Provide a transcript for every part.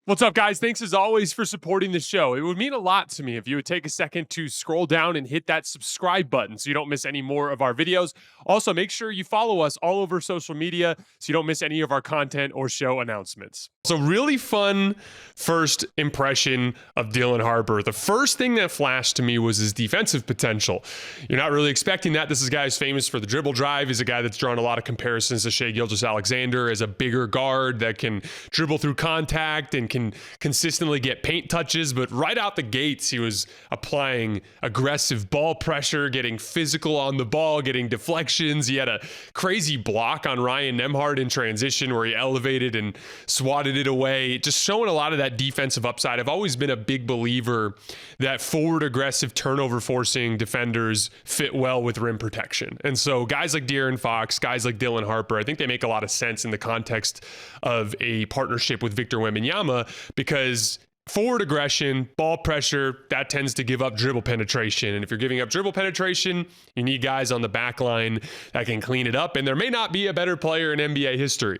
What's up, guys? Thanks as always for supporting the show. It would mean a lot to me if you would take a second to scroll down and hit that subscribe button so you don't miss any more of our videos. Also, make sure you follow us all over social media so you don't miss any of our content or show announcements. So really fun first impression of Dylan Harper. The first thing that flashed to me was his defensive potential. You're not really expecting that. This is a guy who's famous for the dribble drive. He's a guy that's drawn a lot of comparisons to Shai Gilgeous-Alexander as a bigger guard that can dribble through contact and can consistently get paint touches. But right out the gates, he was applying aggressive ball pressure, getting physical on the ball, getting deflections. He had a crazy block on Ryan Nembhard in transition where he elevated and swatted it away, just showing a lot of that defensive upside. I've always been a big believer that forward aggressive turnover forcing defenders fit well with rim protection. And so guys like De'Aaron Fox, guys like Dylan Harper, I think they make a lot of sense in the context of a partnership with Victor Wembanyama, because forward aggression, ball pressure, that tends to give up dribble penetration. And if you're giving up dribble penetration, you need guys on the back line that can clean it up. And there may not be a better player in NBA history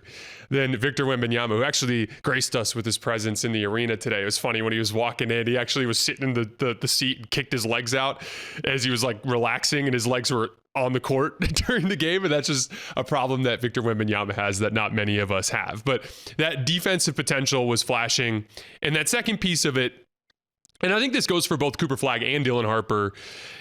than Victor Wembanyama, who actually graced us with his presence in the arena today. It was funny when he was walking in, he actually was sitting in the seat and kicked his legs out as he was like relaxing, and his legs were on the court during the game. And that's just a problem that Victor Wembanyama has that not many of us have. But that defensive potential was flashing. And that second piece of it, and I think this goes for both Cooper Flagg and Dylan Harper,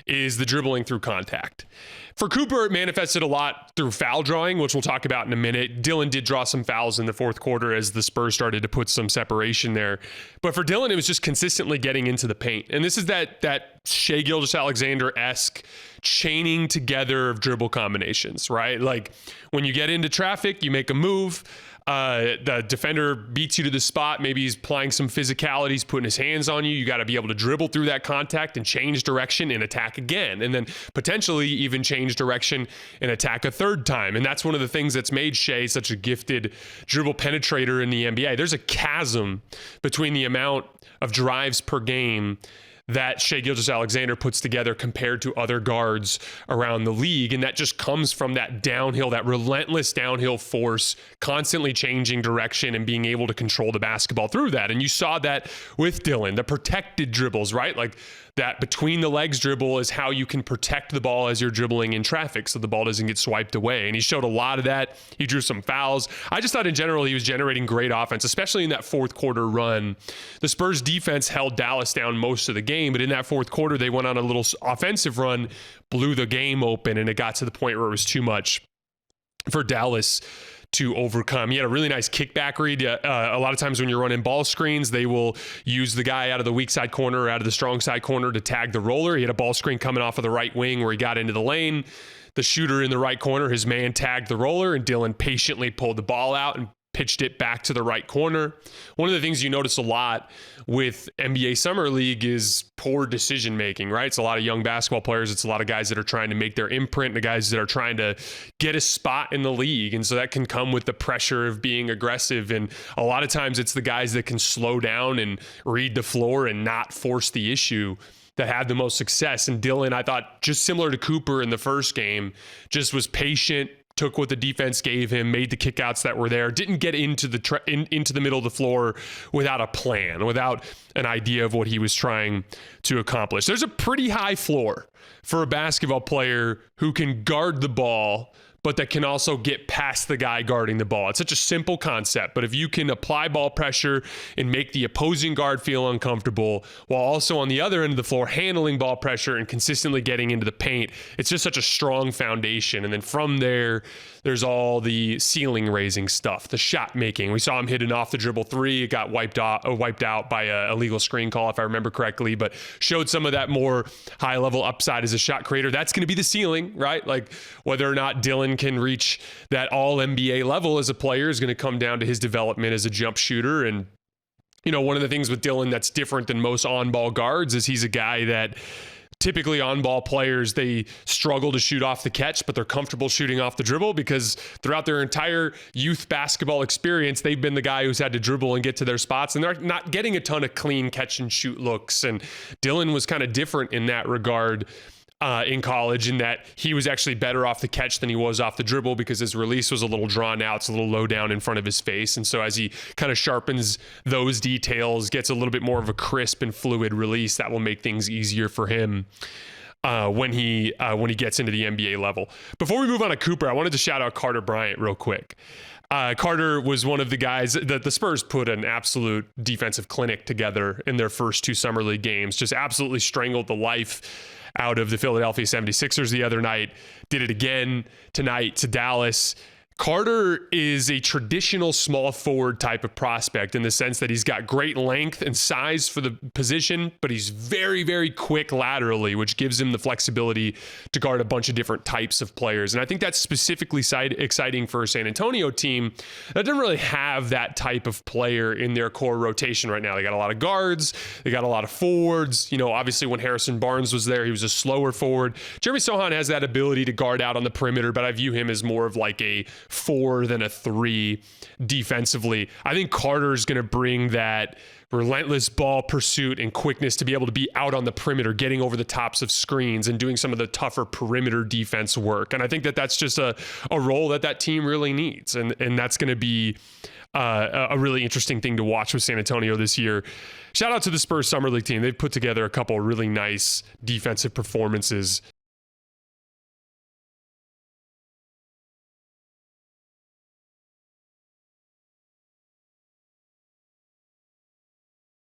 is the dribbling through contact. For Cooper, it manifested a lot through foul drawing, which we'll talk about in a minute. Dylan did draw some fouls in the fourth quarter as the Spurs started to put some separation there. But for Dylan, it was just consistently getting into the paint. And this is that Shai Gilgeous-Alexander-esque chaining together of dribble combinations, right? Like when you get into traffic, you make a move. The defender beats you to the spot. Maybe he's applying some physicality. He's putting his hands on you. You got to be able to dribble through that contact and change direction and attack again. And then potentially even change direction and attack a third time. And that's one of the things that's made Shai such a gifted dribble penetrator in the NBA. There's a chasm between the amount of drives per game that Shai Gilgeous-Alexander puts together compared to other guards around the league. And that just comes from that downhill, that relentless downhill force, constantly changing direction and being able to control the basketball through that. And you saw that with Dylan, the protected dribbles, right? Like that between the legs dribble is how you can protect the ball as you're dribbling in traffic so the ball doesn't get swiped away. And he showed a lot of that. He drew some fouls. I just thought in general he was generating great offense, especially in that fourth quarter run. The Spurs defense held Dallas down most of the game, but in that fourth quarter they went on a little offensive run, blew the game open, and it got to the point where it was too much for Dallas to overcome. He had a really nice kickback read. A lot of times when you're running ball screens, they will use the guy out of the weak side corner or out of the strong side corner to tag the roller. He had a ball screen coming off of the right wing where he got into the lane. The shooter in the right corner, his man tagged the roller, and Dylan patiently pulled the ball out and pitched it back to the right corner. One of the things you notice a lot with NBA Summer League is poor decision making, right? It's a lot of young basketball players. It's a lot of guys that are trying to make their imprint, the guys that are trying to get a spot in the league. And so that can come with the pressure of being aggressive. And a lot of times it's the guys that can slow down and read the floor and not force the issue that had the most success. And Dylan, I thought, just similar to Cooper in the first game, just was patient, took what the defense gave him, made the kickouts that were there, didn't get into the middle of the floor without a plan, without an idea of what he was trying to accomplish. There's a pretty high floor for a basketball player who can guard the ball, but that can also get past the guy guarding the ball. It's such a simple concept, but if you can apply ball pressure and make the opposing guard feel uncomfortable while also on the other end of the floor handling ball pressure and consistently getting into the paint, it's just such a strong foundation. And then from there, there's all the ceiling raising stuff, the shot making. We saw him hit an off the dribble three. It got wiped out by a illegal screen call, if I remember correctly, but showed some of that more high level upside as a shot creator. That's going to be the ceiling, right? Like whether or not Dylan can reach that all NBA level as a player is going to come down to his development as a jump shooter. And, you know, one of the things with Dylan that's different than most on-ball guards is he's a guy that typically on-ball players, they struggle to shoot off the catch, but they're comfortable shooting off the dribble because throughout their entire youth basketball experience, they've been the guy who's had to dribble and get to their spots, and they're not getting a ton of clean catch and shoot looks. And Dylan was kind of different in that regard. in college, in that he was actually better off the catch than he was off the dribble because his release was a little drawn out. It's a little low down in front of his face. And so as he kind of sharpens those details, gets a little bit more of a crisp and fluid release, that will make things easier for him when he gets into the NBA level. Before we move on to Cooper, I wanted to shout out Carter Bryant real quick. Carter was one of the guys that the Spurs put an absolute defensive clinic together in their first 2 Summer League games, just absolutely strangled the life out of the Philadelphia 76ers the other night, did it again tonight to Dallas. Carter is a traditional small forward type of prospect in the sense that he's got great length and size for the position, but he's very, very quick laterally, which gives him the flexibility to guard a bunch of different types of players. And I think that's specifically exciting for a San Antonio team that doesn't really have that type of player in their core rotation right now. They got a lot of guards, they got a lot of forwards. You know, obviously when Harrison Barnes was there, he was a slower forward. Jeremy Sohan has that ability to guard out on the perimeter, but I view him as more of like a 4 than a 3 defensively. I think Carter's going to bring that relentless ball pursuit and quickness to be able to be out on the perimeter, getting over the tops of screens and doing some of the tougher perimeter defense work. And I think that that's just a role that team really needs. And that's going to be a really interesting thing to watch with San Antonio this year. Shout out to the Spurs Summer League team. They've put together a couple of really nice defensive performances